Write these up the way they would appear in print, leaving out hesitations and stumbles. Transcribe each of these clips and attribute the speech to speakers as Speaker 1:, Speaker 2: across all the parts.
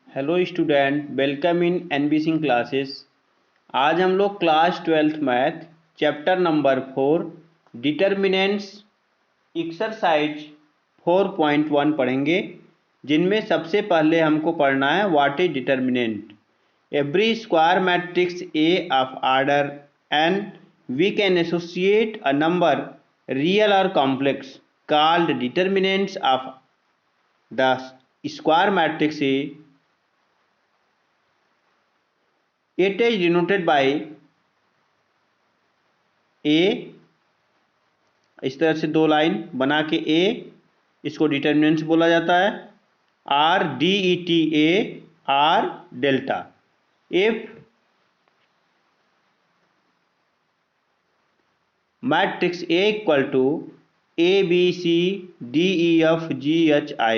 Speaker 1: Hello student, welcome in NB Singh classes. आज हम लोग class 12th math chapter number 4 determinants exercise 4.1 पढ़ेंगे, जिनमें सबसे पहले हमको पढ़ना है what is determinant. Every square matrix A of order n we can associate a number real or complex called determinants of the square matrix A. It is denoted by A। इस तरह से दो लाइन बना के A, इसको determinants बोला जाता है। R D E T A R delta. If matrix A equal to A B C D E F G H I,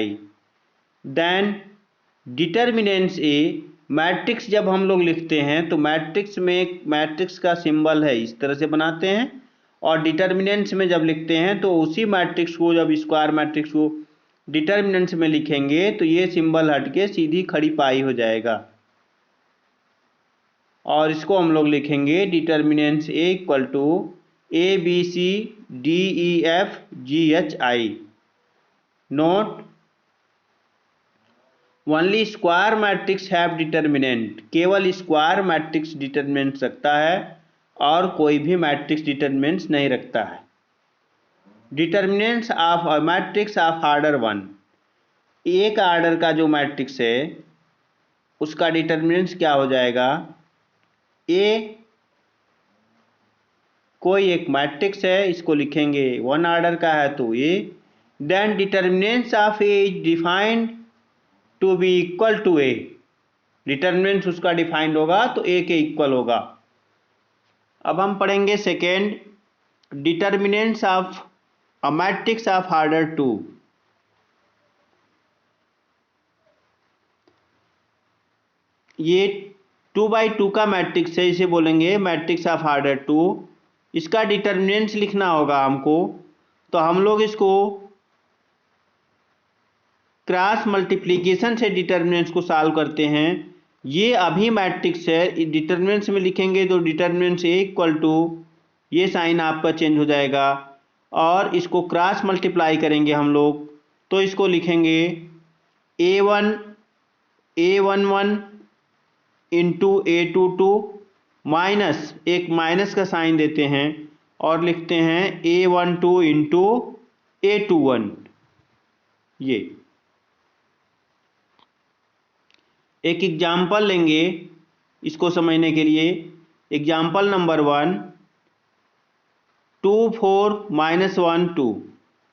Speaker 1: then determinants A। Matrix जब हम लोग लिखते हैं तो मैट्रिक्स में मैट्रिक्स का सिंबल है, इस तरह से बनाते हैं। और डिटर्मिनेंट्स में जब लिखते हैं तो उसी मैट्रिक्स को, जब स्क्वायर मैट्रिक्स को डिटर्मिनेंट्स में लिखेंगे तो ये सिंबल हटके सीधी खड़ी पाई हो जाएगा, और इसको हम लोग लिखेंगे determinants A equal to A B C D E F G H I। Note, only square matrix have determinant. केवल स्क्वायर मैट्रिक्स डिटर्मिनेंट रखता है और कोई भी मैट्रिक्स डिटर्मिनेंट्स नहीं रखता है। Determinants of a matrix of order 1, एक आर्डर का जो मैट्रिक्स है उसका डिटर्मिनेंट्स क्या हो जाएगा। ए कोई एक मैट्रिक्स है, इसको लिखेंगे वन आर्डर का है तो A. Then determinants of A is defined to be equal to A. Determinants उसका डिफाइंड होगा तो ए के इक्वल होगा। अब हम पढ़ेंगे second, determinants of a matrix of order 2। ये 2x2 का मैट्रिक्स है, इसे बोलेंगे मैट्रिक्स ऑफ ऑर्डर 2। इसका डिटर्मिनेंट्स लिखना होगा हमको, तो हम लोग इसको क्रॉस मल्टीप्लिकेशन से डिटर्मिनेंट्स को सॉल्व करते हैं। ये अभी मैट्रिक्स है, डिटर्मिनेंट्स में लिखेंगे तो डिटर्मिनेंट्स ए इक्वल टू, ये साइन आपका चेंज हो जाएगा, और इसको क्रॉस मल्टीप्लाई करेंगे हम लोग तो इसको लिखेंगे A11 इंटू A22 माइनस, एक माइनस का साइन देते हैं और लिखते हैं A12 इंटू A21। ये एक एग्जाम्पल लेंगे इसको समझने के लिए। Example number 1, 2 4 -1 2।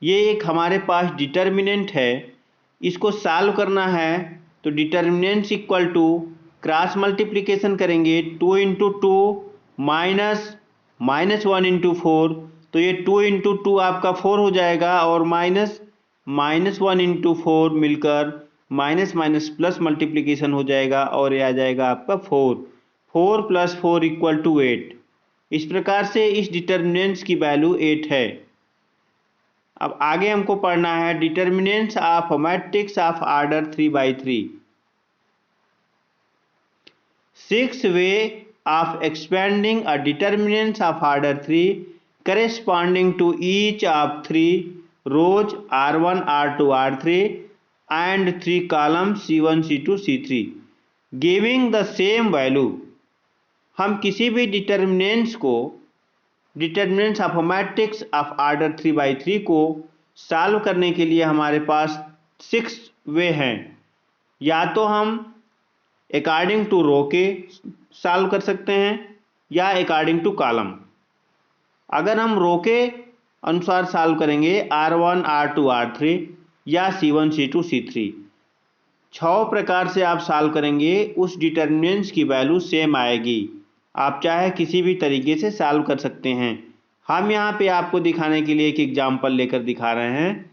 Speaker 1: ये एक हमारे पास डिटर्मिनेंट है, इसको सॉल्व करना है तो determinants equal to cross multiplication करेंगे 2 इंटू 2 -1 इंटू 4, तो ये 2 इंटू 2 आपका 4 हो जाएगा, और -1 इंटू 4 मिलकर माइनस माइनस प्लस मल्टीप्लिकेशन हो जाएगा और ये आ जाएगा आपका 4। 4 + 4 इक्वल टू 8। इस प्रकार से इस डिटर्मिनेंट्स की वैल्यू 8 है। अब आगे हमको पढ़ना है determinants of matrix of order 3x3। 6 way of expanding a determinants of order 3 corresponding to each of 3 rows R1 R2 R3 and 3 columns C1 C2 C3 giving the same value। हम किसी भी determinants को, determinants of matrix of order 3x3 को solve करने के लिए हमारे पास 6 वे हैं। या तो हम अकॉर्डिंग टू रो के सॉल्व कर सकते हैं या अकॉर्डिंग टू कॉलम। अगर हम रो के अनुसार सॉल्व करेंगे R1 R2 R3 या C1 C2 C3, 6 प्रकार से आप सॉल्व करेंगे, उस डिटर्मिनेंट्स की वैल्यू सेम आएगी। आप चाहे किसी भी तरीके से सॉल्व कर सकते हैं। हम यहाँ पे आपको दिखाने के लिए एक एग्जांपल लेकर दिखा रहे हैं,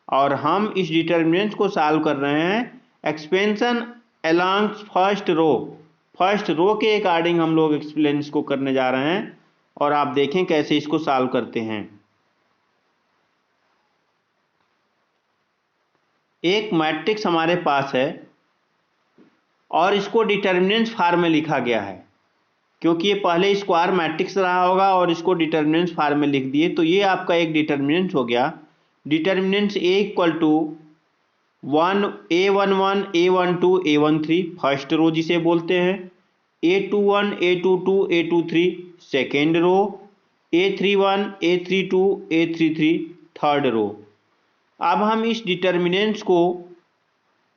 Speaker 1: और हम इस डिटर्मिनेंट्स को सॉल्व कर रहे हैं expansion along first row. First row के अकॉर्डिंग हम लोग एक्सप्लेन को करने जा रहे हैं, और आप देखें कैसे इसको सॉल्व करते हैं। एक मैट्रिक्स हमारे पास है और इसको डिटर्मिनेंट्स फॉर्म में लिखा गया है, क्योंकि ये पहले स्क्वायर मैट्रिक्स रहा होगा और इसको डिटर्मिनेंट्स फॉर्म में लिख दिए, तो ये आपका एक डिटर्मिनेंट्स हो गया। Determinants A equal to 1 A11 A12 A13 first row जिसे बोलते हैं, A21 A22 A23 second row, A31 A32 A33 third row. अब हम इस डिटर्मिनेंट्स को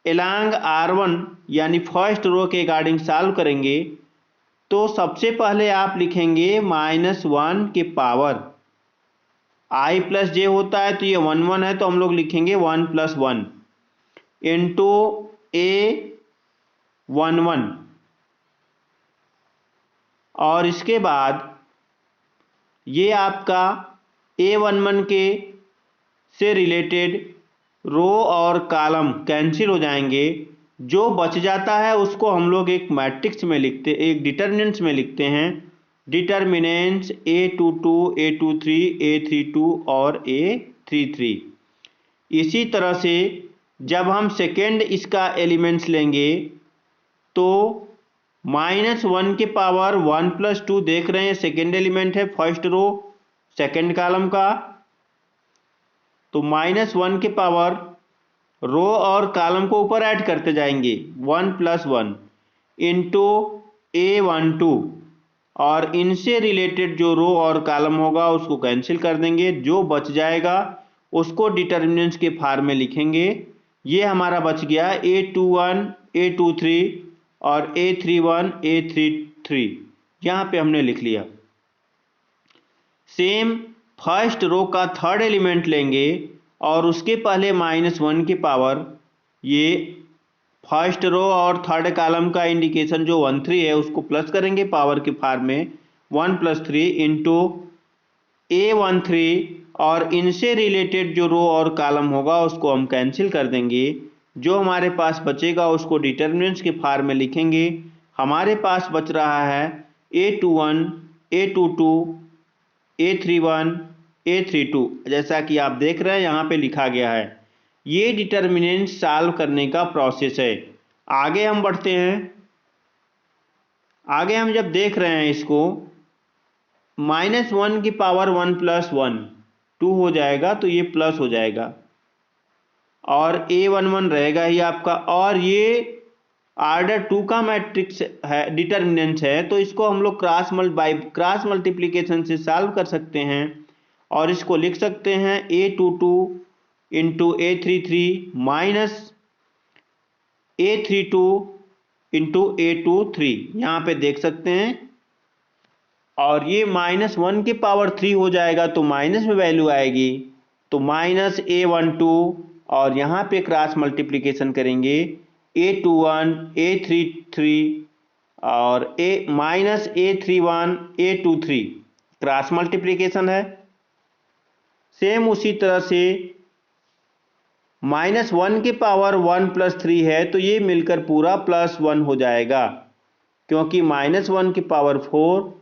Speaker 1: एलॉन्ग R1 यानी फर्स्ट रो के अकॉर्डिंग सॉल्व करेंगे। तो सबसे पहले आप लिखेंगे -1 के पावर I प्लस जे होता है, तो ये 1 1 है, तो हम लोग लिखेंगे 1 + 1 इंटू A11, और इसके बाद ये आपका A11 के से रिलेटेड रो और कॉलम कैंसिल हो जाएंगे। जो बच जाता है उसको हम लोग एक मैट्रिक्स में लिखते, एक डिटर्मिनेंट्स में लिखते हैं। डिटर्मिनेंट्स A22 A23 A32 और A33। इसी तरह से जब हम सेकेंड इसका एलिमेंट्स लेंगे तो -1 के पावर 1 + 2 देख रहे हैं, सेकेंड एलिमेंट है फर्स्ट रो सेकेंड कॉलम का, तो -1 के पावर रो और कॉलम को ऊपर ऐड करते जाएंगे 1 + 1 इंटू A12, और इनसे रिलेटेड जो रो और कॉलम होगा उसको कैंसिल कर देंगे। जो बच जाएगा उसको डिटर्मिनेंट्स के फॉर्म में लिखेंगे। ये हमारा बच गया A21 A23 और A31 A33, यहाँ पे हमने लिख लिया। सेम फर्स्ट रो का थर्ड एलिमेंट लेंगे और उसके पहले -1 की पावर, ये फर्स्ट रो और थर्ड कॉलम का इंडिकेशन जो 1 3 है उसको प्लस करेंगे पावर के फॉर्म में 1 + 3 इंटू A13, और इनसे रिलेटेड जो रो और कॉलम होगा उसको हम कैंसिल कर देंगे। जो हमारे पास बचेगा उसको डिटर्मिनेंट्स के फॉर्म में लिखेंगे। हमारे पास बच रहा है A21 A22 A31 A32, जैसा कि आप देख रहे हैं यहाँ पे लिखा गया है। ये डिटर्मिनेंट सॉल्व करने का प्रोसेस है। आगे हम बढ़ते हैं। आगे हम जब देख रहे हैं इसको, -1 की पावर 1 + 1 2 हो जाएगा, तो ये प्लस हो जाएगा और A11 रहेगा ही आपका, और ये ऑर्डर 2 का मैट्रिक्स है, डिटर्मिनेंट्स है, तो इसको हम लोग क्रॉस मल्टीप्लिकेशन से सॉल्व कर सकते हैं और इसको लिख सकते हैं A22 into A33 minus A32 into A23, यहाँ पे देख सकते हैं। और ये -1 के पावर 3 हो जाएगा, तो माइनस में वैल्यू आएगी, तो -A12, और यहाँ पे क्रॉस मल्टीप्लिकेशन करेंगे A21 A33 और -A31 A23, क्रॉस मल्टीप्लिकेशन है। सेम उसी तरह से -1 के पावर 1 + 3 है, तो ये मिलकर पूरा +1 हो जाएगा, क्योंकि -1 की पावर 4,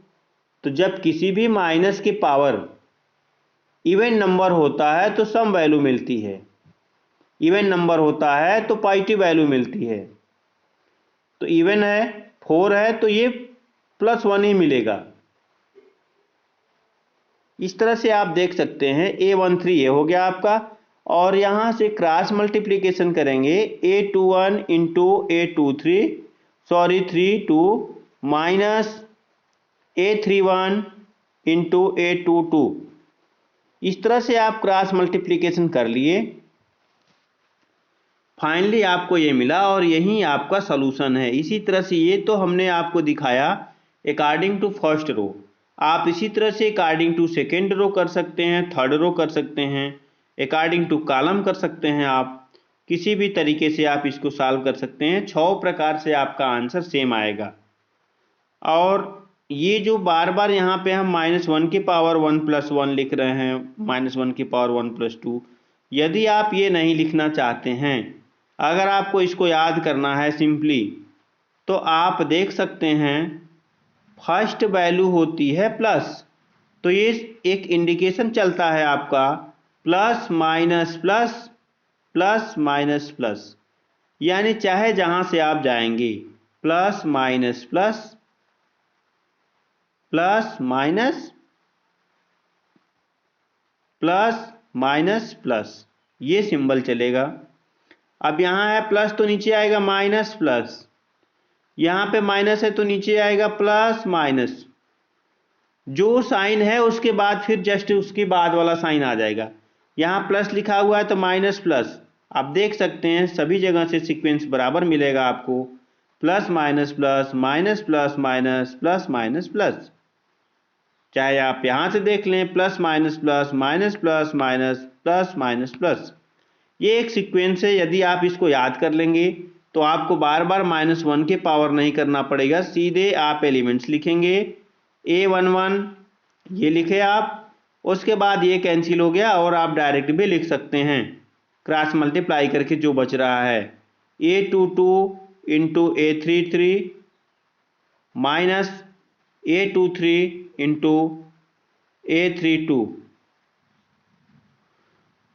Speaker 1: तो जब किसी भी माइनस के पावर इवन नंबर होता है तो सम वैल्यू मिलती है, इवन नंबर होता है तो पॉजिटिव वैल्यू मिलती है। तो इवन है 4 है, तो ये +1 ही मिलेगा। इस तरह से आप देख सकते हैं A13 ये हो गया आपका, और यहाँ से क्रॉस मल्टीप्लिकेशन करेंगे A21 into A23 minus A31 into A22। इस तरह से आप क्रॉस मल्टीप्लिकेशन कर लिए, फाइनली आपको ये मिला और यही आपका सॉल्यूशन है। इसी तरह से ये तो हमने आपको दिखाया अकॉर्डिंग टू फर्स्ट रो। आप इसी तरह से अकॉर्डिंग टू सेकेंड रो कर सकते हैं, थर्ड रो कर सकते हैं, अकॉर्डिंग टू कॉलम कर सकते हैं। आप किसी भी तरीके से आप इसको सॉल्व कर सकते हैं। 6 प्रकार से आपका आंसर सेम आएगा। और ये जो बार बार यहाँ पे हम -1 की पावर 1 + 1 लिख रहे हैं, -1 की पावर 1 + 2, यदि आप ये नहीं लिखना चाहते हैं, अगर आपको इसको याद करना है सिंपली, तो आप देख सकते हैं फर्स्ट वैल्यू होती है प्लस, तो ये एक इंडिकेशन चलता है आपका plus minus plus plus minus plus, यानी चाहे जहाँ से आप जाएंगे plus minus plus plus minus plus minus plus, ये सिंबल चलेगा। अब यहाँ है प्लस तो नीचे आएगा माइनस प्लस, यहाँ पे माइनस है तो नीचे आएगा प्लस माइनस। जो साइन है उसके बाद फिर जस्ट उसके बाद वाला साइन आ जाएगा। यहाँ प्लस लिखा हुआ है तो माइनस प्लस, आप देख सकते हैं सभी जगह से सीक्वेंस बराबर मिलेगा आपको, plus minus plus minus plus minus plus minus plus. चाहे आप यहाँ से देख लें plus minus plus minus plus minus plus minus plus, ये एक सीक्वेंस है। यदि आप इसको याद कर लेंगे तो आपको बार बार -1 के पावर नहीं करना पड़ेगा, सीधे आप एलिमेंट्स लिखेंगे A11 ये लिखे आप, उसके बाद ये कैंसिल हो गया और आप डायरेक्ट भी लिख सकते हैं क्रॉस मल्टीप्लाई करके जो बच रहा है A22 into A33 minus A23 into A32।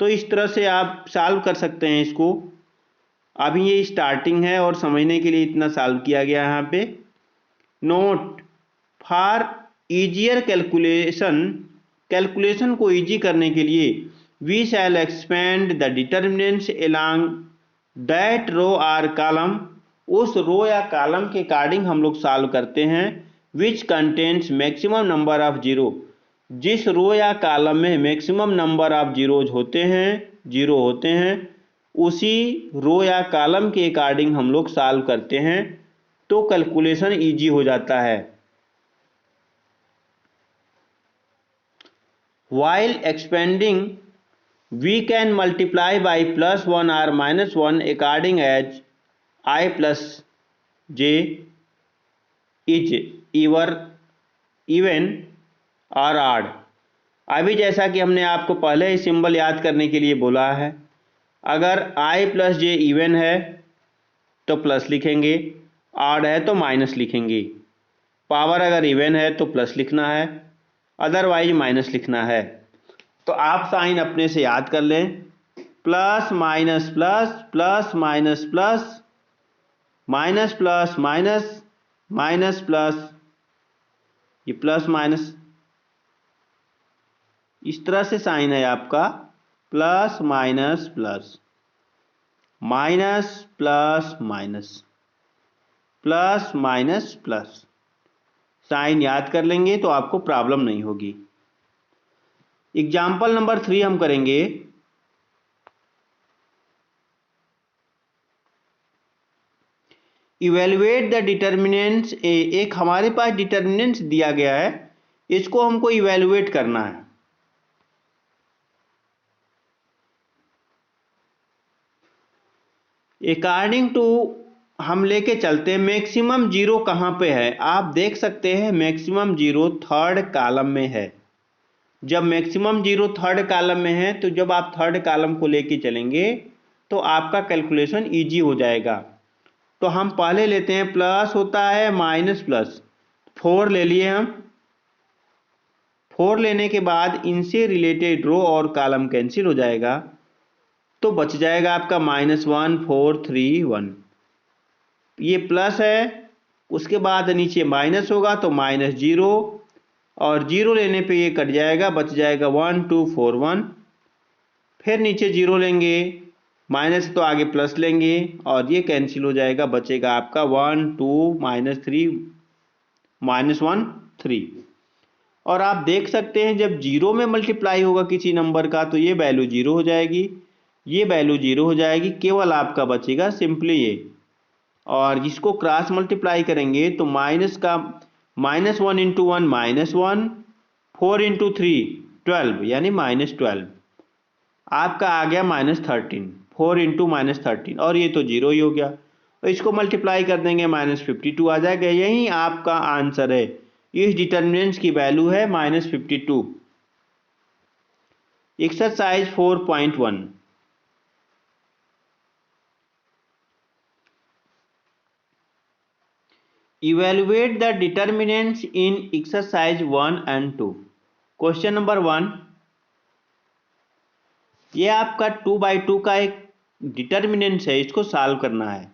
Speaker 1: तो इस तरह से आप सॉल्व कर सकते हैं इसको। अभी ये स्टार्टिंग है और समझने के लिए इतना सॉल्व किया गया है यहाँ पे। नोट फॉर इजियर कैलकुलेशन को इजी करने के लिए we shall expand the determinants along that row or column, उस रो या कॉलम के अकॉर्डिंग हम लोग सॉल्व करते हैं, which contains maximum number of zero, जिस रो या कॉलम में मैक्सिमम नंबर ऑफ जीरो होते हैं उसी रो या कॉलम के अकॉर्डिंग हम लोग सॉल्व करते हैं, तो कैलकुलेशन इजी हो जाता है। While expanding, we can multiply by +1 or -1 according as I plus j is even or odd। अभी जैसा कि हमने आपको पहले ही सिंबल याद करने के लिए बोला है, अगर I plus j इवन है तो प्लस लिखेंगे, ऑड है तो माइनस लिखेंगे। पावर अगर इवन है तो प्लस लिखना है, अदरवाइज माइनस लिखना है। तो आप साइन अपने से याद कर लें, plus minus plus plus minus plus minus plus minus minus plus, ये प्लस माइनस इस तरह से साइन है आपका, plus minus plus minus plus minus plus minus plus. Sign याद कर लेंगे तो आपको प्रॉब्लम नहीं होगी। एग्जाम्पल नंबर 3 हम करेंगे। इवेलुएट द डिटर्मिनेंट्स, एक हमारे पास डिटर्मिनेंट्स दिया गया है, इसको हमको इवेलुएट करना है। अकॉर्डिंग टू हम लेके चलते हैं मैक्सिमम जीरो कहाँ पे है। आप देख सकते हैं मैक्सिमम जीरो थर्ड कॉलम में है। जब मैक्सिमम जीरो थर्ड कॉलम में है तो जब आप थर्ड कॉलम को लेके चलेंगे तो आपका कैलकुलेशन इजी हो जाएगा। तो हम पहले लेते हैं प्लस होता है माइनस प्लस, 4 ले लिए हम। 4 लेने के बाद इनसे रिलेटेड रो और कॉलम कैंसिल हो जाएगा, तो बच जाएगा आपका -1 4 3 1। ये प्लस है, उसके बाद नीचे माइनस होगा तो -0 और 0 लेने पे ये कट जाएगा, बच जाएगा 1 2 4 1। फिर नीचे 0 लेंगे, माइनस तो आगे प्लस लेंगे और ये कैंसिल हो जाएगा, बचेगा आपका 1 2 -3 -1 3। और आप देख सकते हैं जब 0 में मल्टीप्लाई होगा किसी नंबर का तो ये वैल्यू 0 हो जाएगी, ये वैल्यू 0 हो जाएगी, केवल आपका बचेगा सिंपली ये। और जिसको क्रॉस मल्टीप्लाई करेंगे तो माइनस का -1 इंटू 1 -1, 4 इंटू 3 12 यानी -12, आपका आ गया -13, 4 इंटू -13 और ये तो 0 ही हो गया। और इसको मल्टीप्लाई कर देंगे -52 आ जाएगा। यही आपका आंसर है, इस डिटर्मिनेंट्स की वैल्यू है -52। Exercise 4.1। Evaluate the determinants in exercise 1 and 2। Question number 1, ये आपका 2/2 का एक डिटर्मिनेंट्स है, इसको सॉल्व करना है।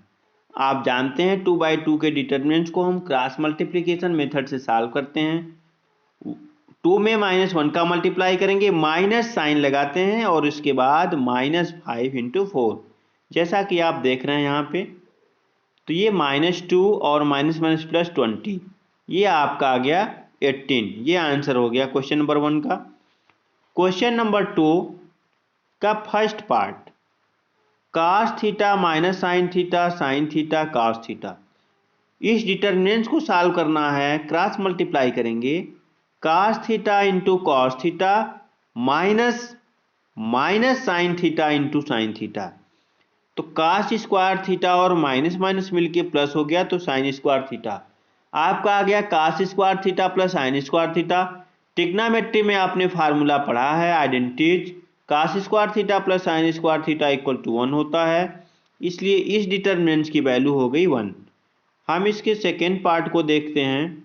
Speaker 1: आप जानते हैं 2/2 के डिटर्मिनेंट्स को हम क्रॉस मल्टीप्लिकेशन मेथड से सॉल्व करते हैं। 2 में -1 का मल्टीप्लाई करेंगे, माइनस साइन लगाते हैं और उसके बाद -5 × 4, जैसा कि आप देख रहे हैं यहाँ पे। तो ये -2 और +20, ये आपका आ गया 18। ये आंसर हो गया क्वेश्चन नंबर 1 का। क्वेश्चन नंबर 2 का first part, cos theta minus sine theta sine theta cos theta. इस डिटर्मिनेंट्स को सॉल्व करना है, क्रॉस मल्टीप्लाई करेंगे। cos theta into cos theta minus sine theta into sine theta. तो cos स्क्वायर थीटा और minus minus मिलके plus हो गया, तो साइन स्क्वायर थीटा आपका आ गया cos square theta plus sine square theta. Trigonometry में आपने फार्मूला पढ़ा है identities, cos square theta plus sine square theta equal to 1 होता है, इसलिए इस डिटर्मिनेंट्स की वैल्यू हो गई 1। हम इसके सेकेंड पार्ट को देखते हैं।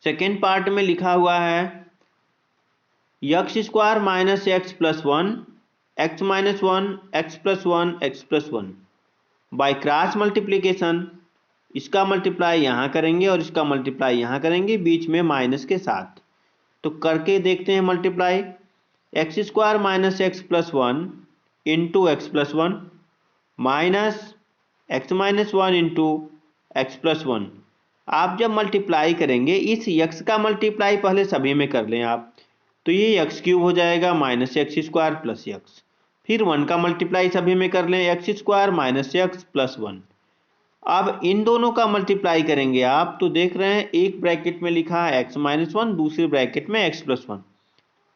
Speaker 1: सेकेंड पार्ट में लिखा हुआ है x² minus x plus 1 x minus 1 x plus 1 x plus 1 by cross multiplication. इसका मल्टीप्लाई यहाँ करेंगे और इसका मल्टीप्लाई यहाँ करेंगे, बीच में माइनस के साथ। तो करके देखते हैं multiply. x² minus x plus 1 into x plus 1 minus x minus 1 into x plus 1। आप जब मल्टीप्लाई करेंगे, इस x का मल्टीप्लाई पहले सभी में कर लें आप, तो ये x³ हो जाएगा माइनस x² प्लस x। फिर 1 का मल्टीप्लाई सभी में कर लें, x² माइनस x प्लस 1। अब इन दोनों का मल्टीप्लाई करेंगे आप, तो देख रहे हैं एक ब्रैकेट में लिखा है x माइनस 1, दूसरे ब्रैकेट में x प्लस 1,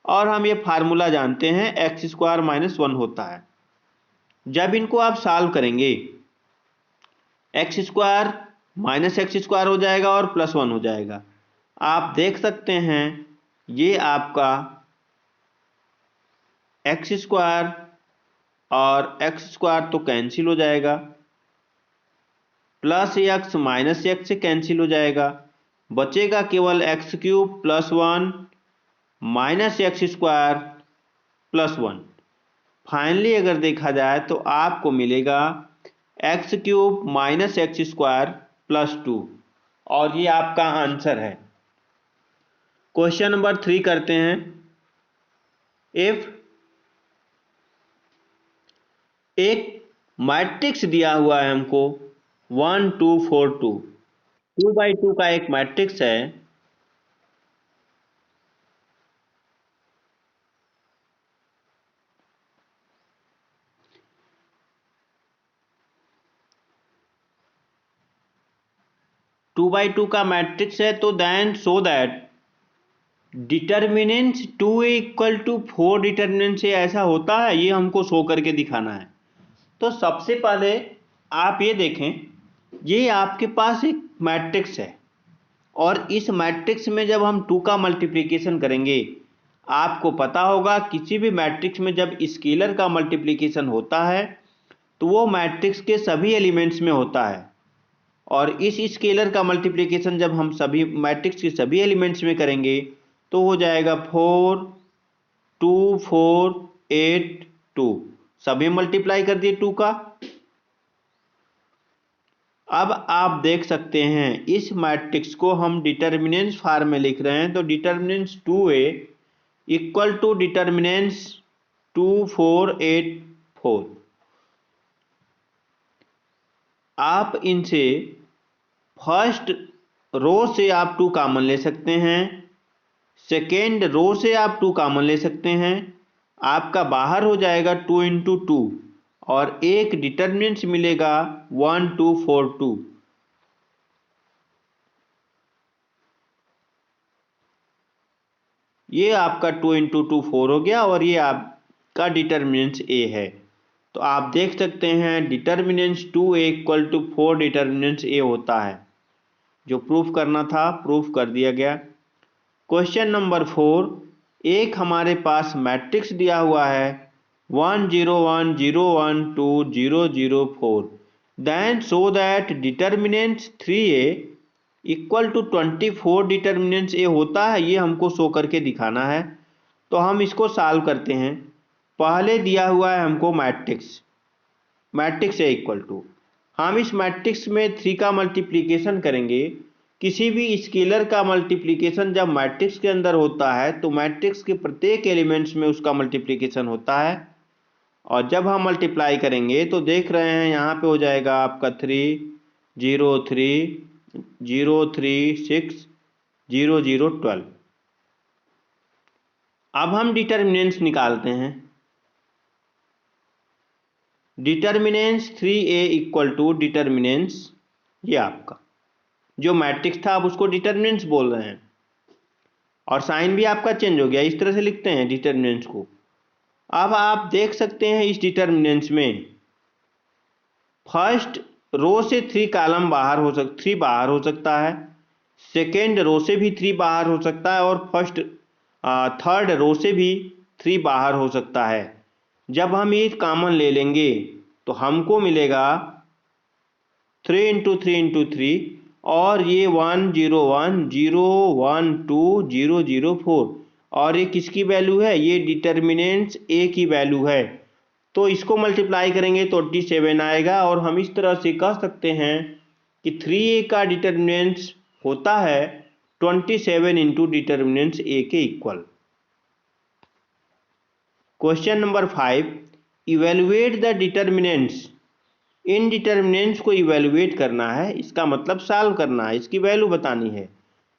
Speaker 1: और हम ये फार्मूला जानते हैं x² माइनस 1 होता है। जब इनको आप सॉल्व करेंगे, x² माइनस x² हो जाएगा और प्लस 1 हो जाएगा। आप देख सकते हैं ये आपका x² और x² तो कैंसिल हो जाएगा, प्लस x माइनस x से कैंसिल हो जाएगा, बचेगा केवल x³ plus 1 minus x² plus 1। Finally अगर देखा जाए तो आपको मिलेगा x³ माइनस x² प्लस 2, और ये आपका आंसर है। क्वेश्चन नंबर 3 करते हैं। इफ एक मैट्रिक्स दिया हुआ है हमको 1 2 4 2, 2/2 का एक मैट्रिक्स है। टू बाई टू का मैट्रिक्स है, तो then show that determinants 2a equal to 4 determinants से ऐसा होता है, ये हमको शो करके दिखाना है। तो सबसे पहले आप ये देखें, ये आपके पास एक मैट्रिक्स है और इस मैट्रिक्स में जब हम 2 का मल्टीप्लिकेशन करेंगे, आपको पता होगा किसी भी मैट्रिक्स में जब स्केलर का मल्टीप्लिकेशन होता है तो वो मैट्रिक्स के सभी एलिमेंट्स में होता है, और इस स्केलर का मल्टीप्लिकेशन जब हम सभी मैट्रिक्स के सभी एलिमेंट्स में करेंगे तो हो जाएगा 4 2 4 8 2, सभी मल्टीप्लाई कर दिए 2 का। अब आप देख सकते हैं इस मैट्रिक्स को हम डिटर्मिनेंट्स फॉर्म में लिख रहे हैं, तो determinants 2a equal to determinants 2 4 8 4। आप इनसे फर्स्ट रो से आप 2 कॉमन ले सकते हैं, सेकेंड रो से आप 2 कॉमन ले सकते हैं, आपका बाहर हो जाएगा 2 × 2 और एक डिटर्मिनेंट्स मिलेगा 1 2 4 2। ये आपका 2 × 2 4 हो गया और ये आपका डिटर्मिनेंट्स a है। तो आप देख सकते हैं determinants 2a equal to 4 determinants a होता है। जो प्रूफ करना था प्रूफ कर दिया गया। क्वेश्चन नंबर 4, एक हमारे पास मैट्रिक्स दिया हुआ है 1 0 1 0 1 2 0 0 4, then show that determinants 3a equal to 24 determinants a होता है, ये हमको शो करके दिखाना है। तो हम इसको सॉल्व करते हैं। पहले दिया हुआ है हमको मैट्रिक्स a इक्वल टू हम इस मैट्रिक्स में 3 का मल्टीप्लिकेशन करेंगे। किसी भी स्केलर का मल्टीप्लिकेशन जब मैट्रिक्स के अंदर होता है तो मैट्रिक्स के प्रत्येक एलिमेंट्स में उसका मल्टीप्लिकेशन होता है। और जब हम मल्टीप्लाई करेंगे तो देख रहे हैं यहाँ पे हो जाएगा आपका 3 0 3 0 3 6 0 0 12। अब हम डिटर्मिनेंट्स निकालते हैं। Determinants 3a equal to determinants, ये आपका जो मैट्रिक्स था आप उसको डिटर्मिनेंट्स बोल रहे हैं और साइन भी आपका चेंज हो गया, इस तरह से लिखते हैं डिटर्मिनेंट्स को। अब आप देख सकते हैं इस डिटर्मिनेंट्स में फर्स्ट रो से 3 कॉलम बाहर हो 3 बाहर हो सकता है, सेकेंड रो से भी 3 बाहर हो सकता है और थर्ड रो से भी 3 बाहर हो सकता है। जब हम ये कॉमन ले लेंगे तो हमको मिलेगा 3 इंटू 3 इंटू 3 और ये 1 0 1 0 1 2 0 0 4 और ये किसकी वैल्यू है, ये डिटर्मिनेंट्स ए की वैल्यू है। तो इसको मल्टीप्लाई करेंगे तो 27 आएगा और हम इस तरह से कह सकते हैं कि 3a का डिटर्मिनेंट्स होता है 27 इंटू डिटर्मिनेंट्स ए के equal. Question number 5, evaluate the determinants. In determinants को इवेलुएट करना है, इसका मतलब सॉल्व करना है, इसकी वैल्यू बतानी है।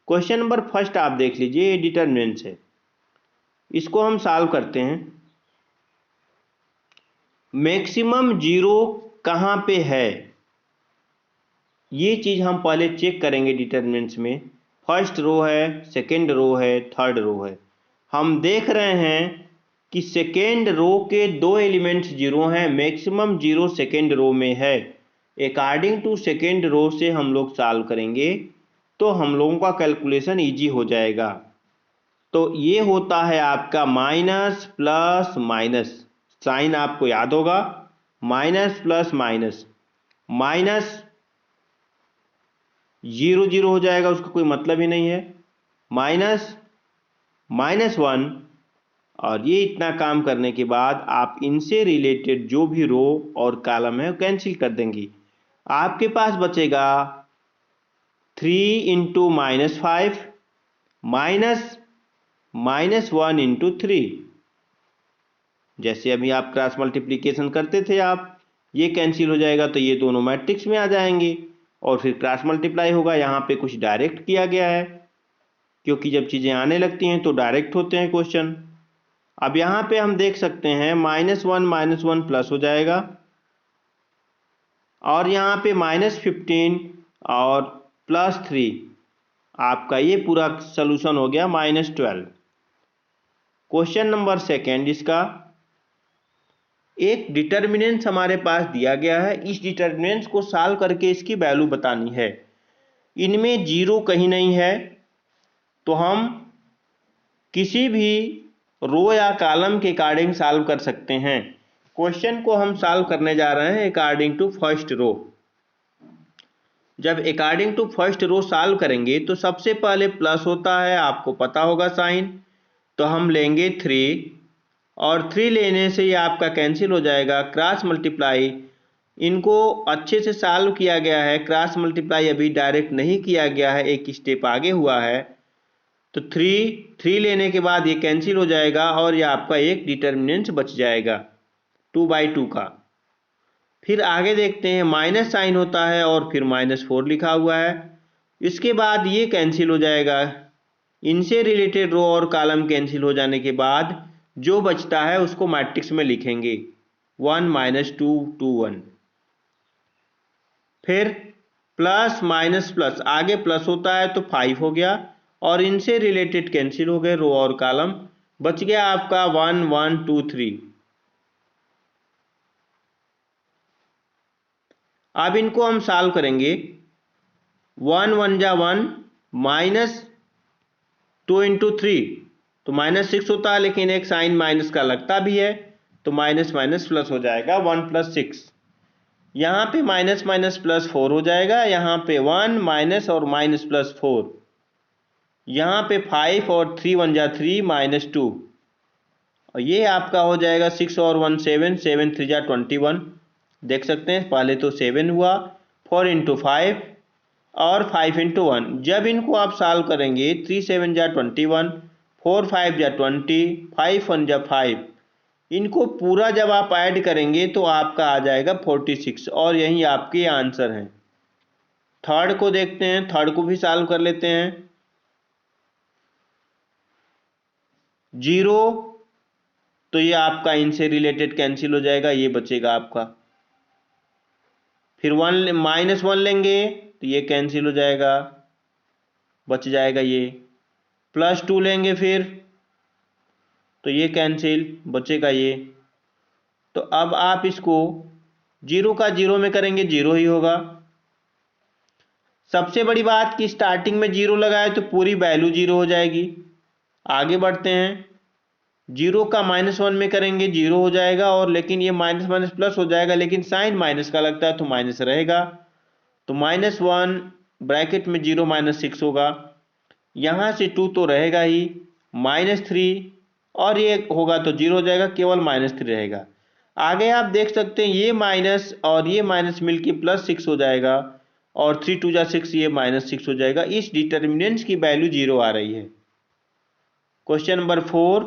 Speaker 1: क्वेश्चन नंबर फर्स्ट आप देख लीजिए, ये डिटर्मिनेंट्स है, इसको हम सॉल्व करते हैं। मैक्सिमम 0 कहाँ पे है ये चीज़ हम पहले चेक करेंगे। डिटर्मिनेंट्स में फर्स्ट रो है, सेकेंड रो है, थर्ड रो है। हम देख रहे हैं कि सेकेंड रो के 2 एलिमेंट्स 0 हैं, मैक्सिमम 0 सेकेंड रो में है। अकॉर्डिंग टू सेकेंड रो से हम लोग सॉल्व करेंगे तो हम लोगों का कैलकुलेशन इजी हो जाएगा। तो ये होता है आपका माइनस प्लस माइनस, साइन आपको याद होगा, माइनस प्लस माइनस, माइनस 0 0 हो जाएगा, उसका कोई मतलब ही नहीं है, माइनस -1। और ये इतना काम करने के बाद आप इनसे रिलेटेड जो भी रो और कॉलम है कैंसिल कर देंगे। आपके पास बचेगा 3 इंटू -5 माइनस -1 इंटू 3। जैसे अभी आप क्रॉस मल्टीप्लिकेशन करते थे आप, ये कैंसिल हो जाएगा तो ये दोनों मैट्रिक्स में आ जाएंगे और फिर क्रॉस मल्टीप्लाई होगा। यहाँ पे कुछ डायरेक्ट किया गया है क्योंकि जब चीज़ें आने लगती हैं तो डायरेक्ट होते हैं क्वेश्चन। अब यहाँ पे हम देख सकते हैं -1 प्लस हो जाएगा और यहाँ पे -15 और +3, आपका ये पूरा सॉल्यूशन हो गया -12। क्वेश्चन नंबर सेकेंड, इसका एक डिटर्मिनेंट्स हमारे पास दिया गया है, इस डिटर्मिनेंट्स को सॉल्व करके इसकी वैल्यू बतानी है। इनमें 0 कहीं नहीं है तो हम किसी भी रो या कॉलम के अकॉर्डिंग सॉल्व कर सकते हैं। क्वेश्चन को हम सॉल्व करने जा रहे हैं अकॉर्डिंग टू फर्स्ट रो। जब according to first row solve करेंगे तो सबसे पहले प्लस होता है, आपको पता होगा साइन, तो हम लेंगे 3 और 3 लेने से ये आपका कैंसिल हो जाएगा। क्रॉस मल्टीप्लाई इनको अच्छे से सॉल्व किया गया है, क्रॉस मल्टीप्लाई अभी डायरेक्ट नहीं किया गया है, एक स्टेप आगे हुआ है। तो 3 लेने के बाद ये कैंसिल हो जाएगा और ये आपका एक डिटर्मिनेंट बच जाएगा 2/2 का। फिर आगे देखते हैं, माइनस साइन होता है और फिर -4 लिखा हुआ है, इसके बाद ये कैंसिल हो जाएगा। इनसे रिलेटेड रो और कॉलम कैंसिल हो जाने के बाद जो बचता है उसको मैट्रिक्स में लिखेंगे 1 -2 2 1। फिर प्लस माइनस प्लस, आगे प्लस होता है तो 5 हो गया और इनसे रिलेटेड कैंसिल हो गए रो और कॉलम, बच गया आपका 1 1 2 3। अब इनको हम सॉल्व करेंगे। 1 1 जा 1, -2 इंटू 3 तो -6 होता है, लेकिन एक साइन माइनस का लगता भी है तो माइनस माइनस प्लस हो जाएगा 1 + 6। यहाँ पे माइनस माइनस प्लस 4 हो जाएगा, यहाँ पे 1 माइनस और माइनस प्लस 4, यहाँ पे 5 और 3 1 जा 3 -2 और ये आपका हो जाएगा 6 और 1 7 7 3 जा 21 देख सकते हैं पहले तो 7 हुआ, 4 इंटू 5 और 5 इंटू 1। जब इनको आप सॉल्व करेंगे 3 7 जा 21, 4 5 जा 20, 5 1 जा 5, इनको पूरा जब आप ऐड करेंगे तो आपका आ जाएगा 46 और यही आपके आंसर हैं। थर्ड को देखते हैं, थर्ड को भी सॉल्व कर लेते हैं। 0 तो ये आपका इनसे रिलेटेड कैंसिल हो जाएगा, ये बचेगा आपका। फिर -1 लेंगे तो ये कैंसिल हो जाएगा, बच जाएगा ये। +2 लेंगे फिर तो ये कैंसिल, बचेगा ये। तो अब आप इसको 0 का 0 में करेंगे 0 ही होगा। सबसे बड़ी बात कि स्टार्टिंग में 0 लगाए तो पूरी वैल्यू 0 हो जाएगी। आगे बढ़ते हैं, 0 का -1 में करेंगे 0 हो जाएगा, और लेकिन ये माइनस माइनस प्लस हो जाएगा, लेकिन साइन माइनस का लगता है तो माइनस रहेगा। तो -1 ब्रैकेट में 0 -6 होगा। यहाँ से 2 तो रहेगा ही, -3 और ये होगा तो 0 हो जाएगा, केवल -3 रहेगा। आगे आप देख सकते हैं ये माइनस और ये माइनस मिलके +6 हो जाएगा, और 3 2 जा 6, ये -6 हो जाएगा। इस डिटर्मिनेंट्स की वैल्यू 0 आ रही है। क्वेश्चन नंबर 4,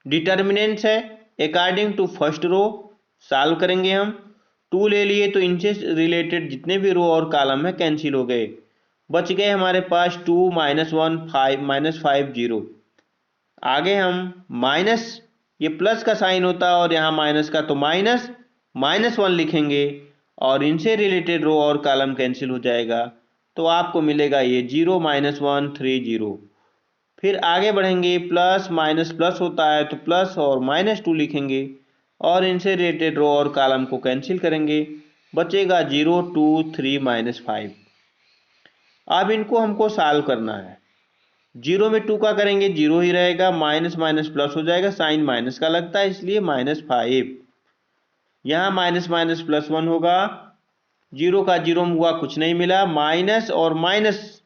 Speaker 1: डिटर्मिनेंट्स है according to first row. Solve करेंगे हम। 2 ले लिए तो इनसे रिलेटेड जितने भी रो और कॉलम है कैंसिल हो गए। बच गए हमारे पास 2 -1 5 -5 0। आगे हम माइनस, ये प्लस का साइन होता है और यहाँ माइनस का, तो -1 लिखेंगे और इनसे रिलेटेड रो और कॉलम कैंसिल हो जाएगा। तो आपको मिलेगा ये 0 -1 3 0। फिर आगे बढ़ेंगे, प्लस माइनस प्लस होता है तो प्लस और -2 लिखेंगे और इनसे रिलेटेड रो और कॉलम को कैंसिल करेंगे, बचेगा 0 2 3 -5। अब इनको हमको सॉल्व करना है। 0 में 2 का करेंगे 0 ही रहेगा, माइनस माइनस प्लस हो जाएगा, साइन माइनस का लगता है इसलिए -5। यहाँ माइनस माइनस +1 होगा, 0 का 0 में हुआ कुछ नहीं मिला, माइनस और माइनस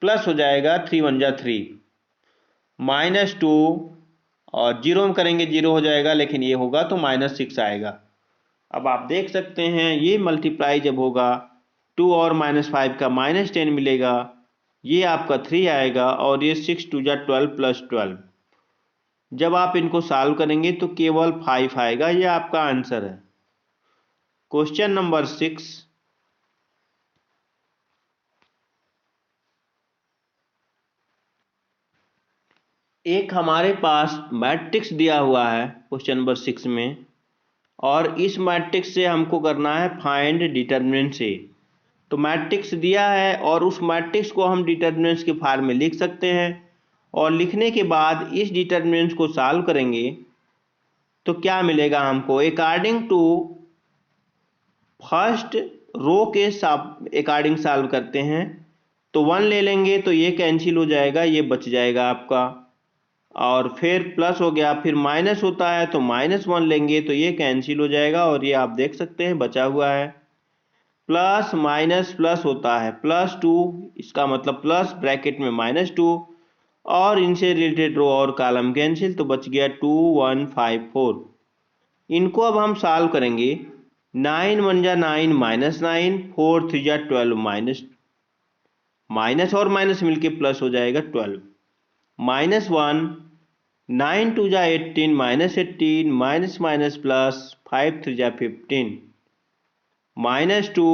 Speaker 1: प्लस हो जाएगा, 3 1 जा 3, -2 और 0 में करेंगे 0 हो जाएगा, लेकिन ये होगा तो -6 आएगा। अब आप देख सकते हैं ये मल्टीप्लाई जब होगा 2 और -5 का -10 मिलेगा, ये आपका 3 आएगा, और ये 6 2 जा 12 + 12। जब आप इनको सॉल्व करेंगे तो केवल 5 आएगा, ये आपका आंसर है। क्वेश्चन नंबर 6, एक हमारे पास मैट्रिक्स दिया हुआ है क्वेश्चन नंबर 6 में, और इस मैट्रिक्स से हमको करना है फाइंड डिटर्मिनेंट्स ए। तो मैट्रिक्स दिया है और उस मैट्रिक्स को हम डिटर्मिनेंट्स के फॉर्म में लिख सकते हैं, और लिखने के बाद इस डिटर्मिनेंट्स को सॉल्व करेंगे तो क्या मिलेगा हमको। अकॉर्डिंग टू फर्स्ट रो के अकॉर्डिंग सॉल्व करते हैं, तो 1 ले लेंगे तो ये कैंसिल हो जाएगा, ये बच जाएगा आपका, और फिर प्लस हो गया, फिर माइनस होता है तो -1 लेंगे तो ये कैंसिल हो जाएगा, और ये आप देख सकते हैं बचा हुआ है। प्लस माइनस प्लस होता है +2, इसका मतलब प्लस ब्रैकेट में -2, और इनसे रिलेटेड रो और कॉलम कैंसिल, तो बच गया 2 1 5 4। इनको अब हम सॉल्व करेंगे। 9 1 जा 9 -9, 4 3 जा 12, माइनस और माइनस मिलके प्लस हो जाएगा 12, -1 9 2 जा 18 -18, माइनस माइनस प्लस 5 3 जा 15, -2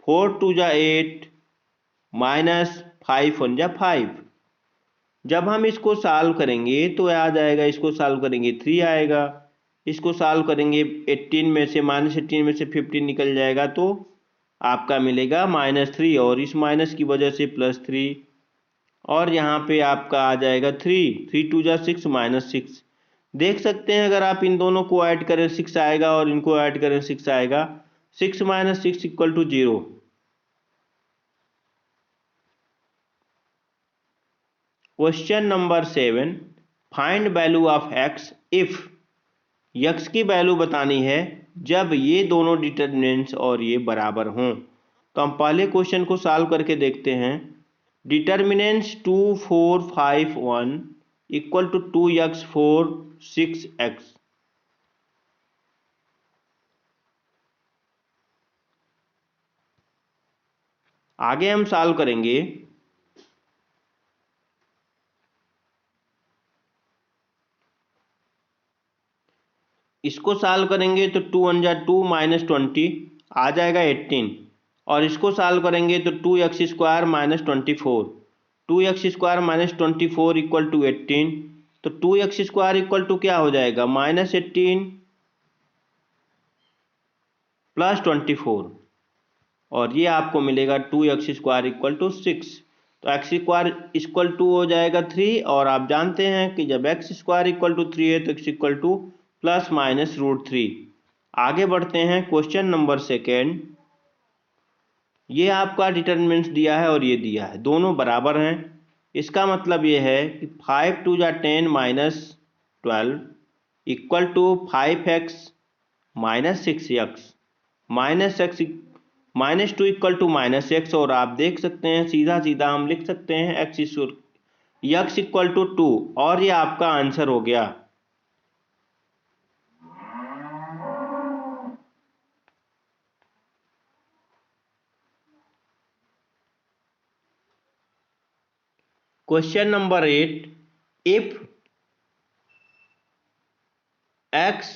Speaker 1: 4 2 जा 8, -5 1 जा 5। जब हम इसको सॉल्व करेंगे तो आ जाएगा, इसको सॉल्व करेंगे 3 आएगा, इसको सॉल्व करेंगे 18 में से -18 में से 15 निकल जाएगा, तो आपका मिलेगा -3, और इस माइनस की वजह से +3, और यहाँ पे आपका आ जाएगा 3 3 2 जा 6 -6। देख सकते हैं अगर आप इन दोनों को ऐड करें 6 आएगा, और इनको ऐड करें 6 आएगा, 6 - 6 = 0। Question number 7, find value of x if x की वैल्यू बतानी है जब ये दोनों डिटर्मिनेंट्स और ये बराबर हों। तो हम पहले क्वेश्चन को सॉल्व करके देखते हैं। Determinants 2 4 5 1 equal to 2x 4 6x। आगे हम सॉल्व करेंगे। इसको सॉल्व करेंगे तो 2 × 2 -20 आ जाएगा 18, और इसको सॉल्व करेंगे तो 2x² - 24, 2x² - 24 इक्वल टू 18, तो 2x² इक्वल टू क्या हो जाएगा, -18 + 24, और ये आपको मिलेगा 2x² इक्वल टू 6। तो x² इक्वल टू हो जाएगा 3, और आप जानते हैं कि जब x² इक्वल टू 3 है तो x इक्वल टू ±√3। आगे बढ़ते हैं क्वेश्चन नंबर 2। ये आपका डिटरमिनेंट्स दिया है और ये दिया है, दोनों बराबर हैं। इसका मतलब ये है कि 5 × 2 = 10 - 12 equal to 5x - 6x -2 equal to -x, और आप देख सकते हैं सीधा सीधा हम लिख सकते हैं x इक्वल टू 2, और ये आपका आंसर हो गया। Question number 8, if x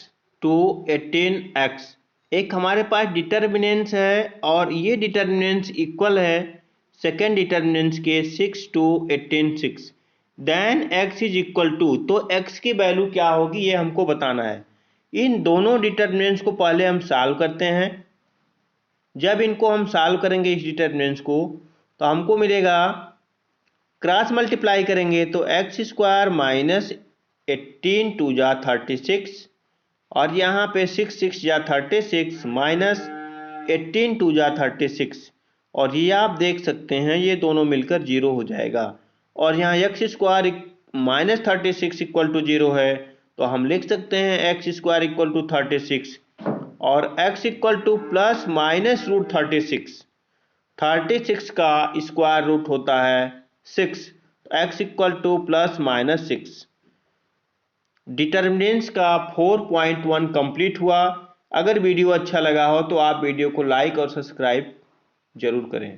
Speaker 1: to 18x, एक हमारे पास डिटर्मिनेंट्स है और ये डिटर्मिनेंट्स इक्वल है सेकेंड डिटर्मिनेंट्स के 6 to 18 6, then x is equal to, तो x की वैल्यू क्या होगी ये हमको बताना है। इन दोनों डिटर्मिनेंट्स को पहले हम सॉल्व करते हैं। जब इनको हम सॉल्व करेंगे इस डिटर्मिनेंट्स को, तो हमको मिलेगा, क्रॉस मल्टीप्लाई करेंगे तो x² - 18 2 × 36, और यहाँ पे 6 6 × 36 माइनस 18 2 × 36, और ये आप देख सकते हैं ये दोनों मिलकर 0 हो जाएगा। और यहाँ x² - 36 इक्वल टू 0 है, तो हम लिख सकते हैं x² इक्वल टू 36, और x इक्वल टू ±√36, 36 का स्क्वायर रूट होता है 6, x इक्वल टू ±6। डिटर्मिनेंट्स का 4.1 कंप्लीट हुआ। अगर वीडियो अच्छा लगा हो तो आप वीडियो को लाइक और सब्सक्राइब जरूर करें।